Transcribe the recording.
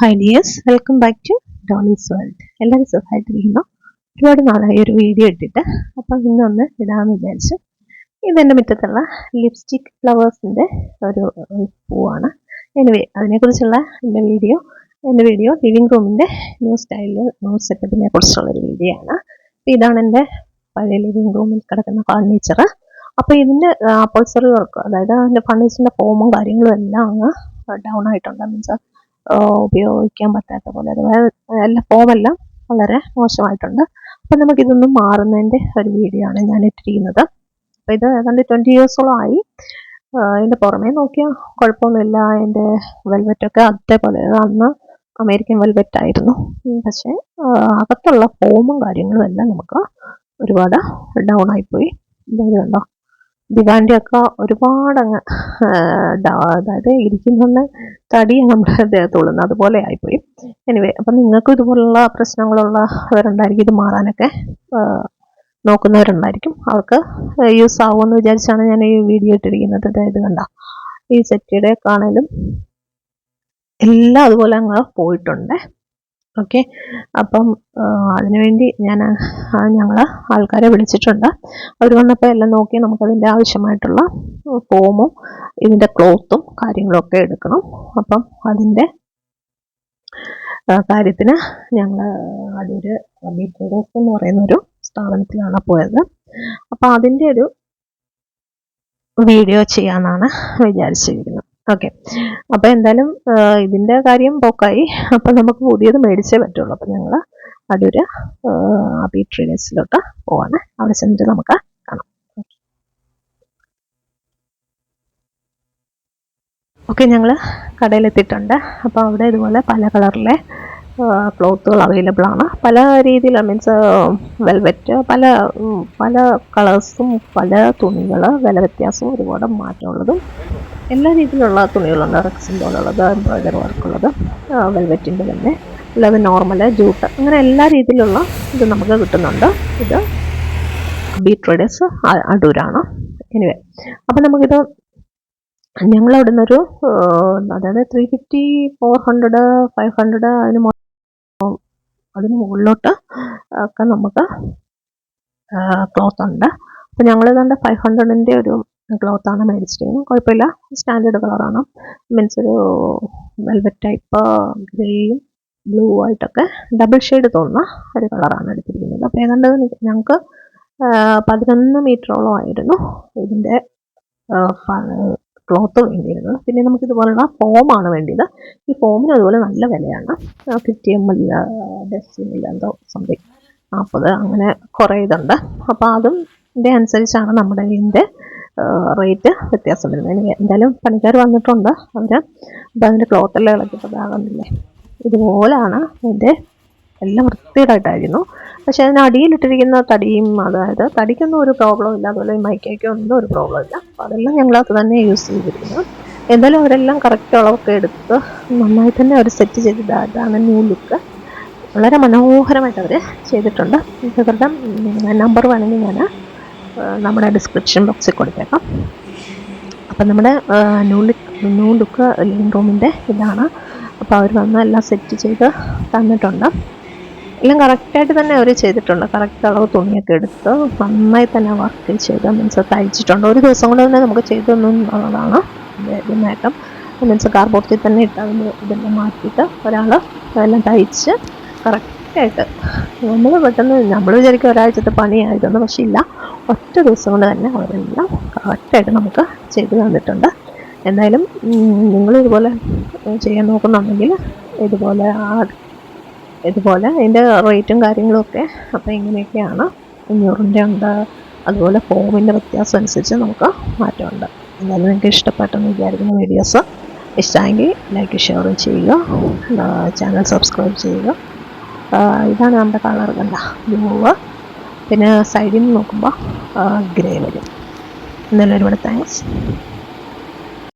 Hi dears, welcome back to Dolly's world. എല്ലാവരും സുഖമായിട്ടിരിക്കുന്നു. ഒരുപാട് നാളായി ഒരു വീഡിയോ ഇട്ടിട്ട്, അപ്പം ഇന്നൊന്ന് ഇടാമെന്ന് വിചാരിച്ചു. ഇതെൻ്റെ മുറ്റത്തുള്ള ലിപ്സ്റ്റിക് ഫ്ലവേഴ്സിൻ്റെ ഒരു പൂവാണ്. എനിവേ, അതിനെക്കുറിച്ചുള്ള എൻ്റെ വീഡിയോ ലിവിങ് റൂമിൻ്റെ ന്യൂ സ്റ്റൈലിൽ ന്യൂ സെറ്റപ്പിനെ കുറിച്ചുള്ളൊരു വീഡിയോ ആണ്. ഇതാണ് എൻ്റെ പഴയ ലിവിങ് റൂമിൽ കിടക്കുന്ന ഫർണിച്ചർ. അപ്പോൾ ഇതിൻ്റെ അപ്പോൾസറി വർക്ക്, അതായത് അതിൻ്റെ ഫർണിച്ചറിൻ്റെ ഫോമും കാര്യങ്ങളും എല്ലാം അങ്ങ് ഡൗൺ ആയിട്ടുണ്ട്. മീൻസ് ഉപയോഗിക്കാൻ പറ്റാത്ത പോലെ, അതുപോലെ എല്ലാ ഫോമെല്ലാം വളരെ മോശമായിട്ടുണ്ട്. അപ്പം നമുക്കിതൊന്നും മാറുന്നതിൻ്റെ ഒരു വീഡിയോ ആണ് ഞാൻ ഇട്ടിരിക്കുന്നത്. അപ്പോൾ ഇത് ഏതാണ്ട് 20 ഇയേഴ്സോളം ആയി. ഇതിൻ്റെ പുറമേ നോക്കിയാൽ കുഴപ്പമൊന്നുമില്ല. അതിൻ്റെ വെൽവെറ്റൊക്കെ അതേപോലെ, അന്ന് അമേരിക്കൻ വെൽവെറ്റ് ആയിരുന്നു. പക്ഷേ അകത്തുള്ള ഫോമും കാര്യങ്ങളും എല്ലാം നമുക്ക് ഒരുപാട് ഡൗൺ ആയിപ്പോയി. ഇത് കണ്ടോ, ദിവാൻ്റെ ഒക്കെ ഒരുപാടങ്ങ് അതായത് ഇരിക്കുന്ന തടി നമ്മുടെ ദേഹത്തുള്ളുന്നത് അതുപോലെ ആയിപ്പോയി. എനിവേ, അപ്പം നിങ്ങൾക്കും ഇതുപോലുള്ള പ്രശ്നങ്ങളുള്ളവരുണ്ടായിരിക്കും. ഇത് മാറാനൊക്കെ നോക്കുന്നവരുണ്ടായിരിക്കും. അവർക്ക് യൂസ് ആവുമെന്ന് വിചാരിച്ചാണ് ഞാൻ ഈ വീഡിയോ ഇട്ടിരിക്കുന്നത്. അതായത് കണ്ട ഈ സെറ്റിയുടെ കാണലും എല്ലാം അതുപോലെ അങ്ങ് പോയിട്ടുണ്ട്. ഓക്കെ, അപ്പം അതിനുവേണ്ടി ഞങ്ങൾ ആൾക്കാരെ വിളിച്ചിട്ടുണ്ട്. അവർ വന്നപ്പോൾ എല്ലാം നോക്കി നമുക്കതിൻ്റെ ആവശ്യമായിട്ടുള്ള ഫോമും ഇതിൻ്റെ ക്ലോത്തും കാര്യങ്ങളൊക്കെ എടുക്കണം. അപ്പം അതിൻ്റെ കാര്യത്തിന് ഞങ്ങൾ അതൊരു ട്രേഡേഴ്സ് എന്ന് പറയുന്നൊരു സ്ഥാപനത്തിലാണ് പോയത്. അപ്പം അതിൻ്റെ ഒരു വീഡിയോ ചെയ്യാമെന്നാണ് വിചാരിച്ചിരിക്കുന്നത്. ഓക്കെ, അപ്പോൾ എന്തായാലും ഇതിൻ്റെ കാര്യം പോക്കായി. അപ്പം നമുക്ക് പുതിയത് മേടിച്ചേ പറ്റുള്ളൂ. അപ്പം ഞങ്ങൾ അതൊരു അബി ട്രേഡേഴ്സിലോട്ട് പോവാണ്. അവിടെ ചെന്നിട്ട് നമുക്ക് കാണാം. ഓക്കെ, ഞങ്ങൾ കടയിലെത്തിയിട്ടുണ്ട്. അപ്പോൾ അവിടെ ഇതുപോലെ പല കളറിലെ ക്ലോത്തുകൾ അവൈലബിൾ ആണ്. പല രീതിയിൽ, മീൻസ് വെൽവെറ്റ്, പല കളേഴ്സും, പല തുണികൾ, വില വ്യത്യാസവും ഒരുപാട് മാറ്റമുള്ളതും എല്ലാ രീതിയിലുള്ള തുണികളുണ്ട്. റെക്സിൻ്റെ ഉള്ളത്, എംബ്രോയിഡറി വർക്കുള്ളത്, വെൽവെറ്റിൻ്റെ തന്നെ, അല്ലാതെ നോർമൽ ജൂട്ട്, അങ്ങനെ എല്ലാ രീതിയിലുള്ള ഇത് നമുക്ക് കിട്ടുന്നുണ്ട്. ഇത് ബി ട്രേഡേഴ്സ് അടൂരാണ്. എനിവേ, അപ്പം നമുക്കിത് ഞങ്ങളവിടെ നിന്നൊരു അതായത് 350, 400, 500 അതിന് മുകളിലോട്ട് ഒക്കെ നമുക്ക് ക്ലോത്ത് ഉണ്ട്. അപ്പോൾ ഞങ്ങൾ ഏതാണ്ട് 500ൻ്റെ ഒരു ക്ലോത്താണ് മേടിച്ചിരിക്കുന്നത്. കുഴപ്പമില്ല, സ്റ്റാൻഡേർഡ് കളറാണ്. മീൻസ് ഒരു വെൽവെറ്റ് ടൈപ്പ് ഗ്രേയും ബ്ലൂ ആയിട്ടൊക്കെ ഡബിൾ ഷെയ്ഡ് തോന്നുന്ന ഒരു കളറാണ് എടുത്തിരിക്കുന്നത്. അപ്പോൾ ഏതാണ്ട് ഞങ്ങൾക്ക് 11 മീറ്ററോളം ആയിരുന്നു ഇതിൻ്റെ ക്ലോത്ത് വേണ്ടിയിരുന്നത്. പിന്നെ നമുക്കിതുപോലുള്ള ഫോമാണ് വേണ്ടിയത്. ഈ ഫോമിന് അതുപോലെ നല്ല വിലയാണ്. 50 ml, 10 ml എന്തോ സംതിങ് 40, അങ്ങനെ കുറേ ഇതുണ്ട്. അപ്പോൾ അതിൻ്റെ അനുസരിച്ചാണ് നമ്മുടെ ഇതിൻ്റെ റേറ്റ് വ്യത്യാസം വരുന്നത്. എന്തായാലും പണിക്കാർ വന്നിട്ടുണ്ട്. അവർ അപ്പോൾ അതിൻ്റെ ക്ലോത്തെല്ലാം ഇളക്കിയപ്പോൾ ആകുന്നില്ലേ, ഇതുപോലെയാണ് അതിൻ്റെ എല്ലാം വൃത്തികേടായിട്ടായിരുന്നു. പക്ഷേ അതിന് അടിയിലിട്ടിരിക്കുന്ന തടിയും, അതായത് തടിക്കൊന്നും ഒരു പ്രോബ്ലം ഇല്ല, അതുപോലെ മൈക്കയ്ക്കൊന്നും ഒരു പ്രോബ്ലം ഇല്ല. അപ്പോൾ അതെല്ലാം ഞങ്ങളത് തന്നെ യൂസ് ചെയ്തിരിക്കുന്നു. എന്തായാലും അവരെല്ലാം കറക്റ്റ് അളവൊക്കെ എടുത്ത് നന്നായി തന്നെ അവർ സെറ്റ് ചെയ്തത്. അതാണ് ന്യൂ ലുക്ക്. വളരെ മനോഹരമായിട്ട് അവർ ചെയ്തിട്ടുണ്ട്. ഇവരുടെ നമ്പർ വേണമെങ്കിൽ ഞാൻ നമ്മുടെ ഡിസ്ക്രിപ്ഷൻ ബോക്സിൽ കൊടുത്തേക്കാം. അപ്പം നമ്മുടെ ന്യൂ ലുക്ക് ലിവിങ് റൂമിൻ്റെ ഇതാണ്. അപ്പോൾ അവർ വന്ന് എല്ലാം സെറ്റ് ചെയ്ത് തന്നിട്ടുണ്ട്. എല്ലാം കറക്റ്റായിട്ട് തന്നെ അവർ ചെയ്തിട്ടുണ്ട്. കറക്റ്റ് അളവ് തുണിയൊക്കെ എടുത്ത് നന്നായി തന്നെ വർക്ക് ചെയ്ത്, മീൻസ് തയ്ച്ചിട്ടുണ്ട്. ഒരു ദിവസം കൊണ്ട് തന്നെ നമുക്ക് ചെയ്തൊന്നുള്ളതാണ് ഇത് നേട്ടം. മീൻസ് കാർബോർഡിൽ തന്നെ ഇട്ട് അതിന് ഇതെല്ലാം മാറ്റിയിട്ട് ഒരാൾ അതെല്ലാം തയ്ച്ച് കറക്റ്റായിട്ട്, നമ്മൾ വിചാരിക്കും ഒരാഴ്ചത്തെ പണിയായതെന്ന്, പക്ഷേ ഇല്ല, ഒറ്റ ദിവസം കൊണ്ട് തന്നെ അവരെല്ലാം കറക്റ്റായിട്ട് നമുക്ക് ചെയ്ത് തന്നിട്ടുണ്ട്. എന്തായാലും നിങ്ങൾ ഇതുപോലെ ചെയ്യാൻ നോക്കുന്നുണ്ടെങ്കിൽ ഇതുപോലെ അതിൻ്റെ റേറ്റും കാര്യങ്ങളുമൊക്കെ അപ്പോൾ ഇങ്ങനെയൊക്കെയാണ്. 500ൻ്റെ ഉണ്ട്, അതുപോലെ ഫോമിൻ്റെ വ്യത്യാസം അനുസരിച്ച് നമുക്ക് മാറ്റമുണ്ട്. എന്തായാലും നിങ്ങൾക്ക് ഇഷ്ടപ്പെട്ടെന്ന് വിചാരിക്കുന്ന വീഡിയോസ് ഇഷ്ടമെങ്കിൽ ലൈക്ക് ഷെയറും ചെയ്യുക, ചാനൽ സബ്സ്ക്രൈബ് ചെയ്യുക. ഇതാണ് നമ്മുടെ കളർ, കണ്ട ബ്ലൂ, പിന്നെ സൈഡിൽ നിന്ന് നോക്കുമ്പോൾ ഗ്രേ വരും. എന്തായാലും ഒരുപാട് താങ്ക്സ്.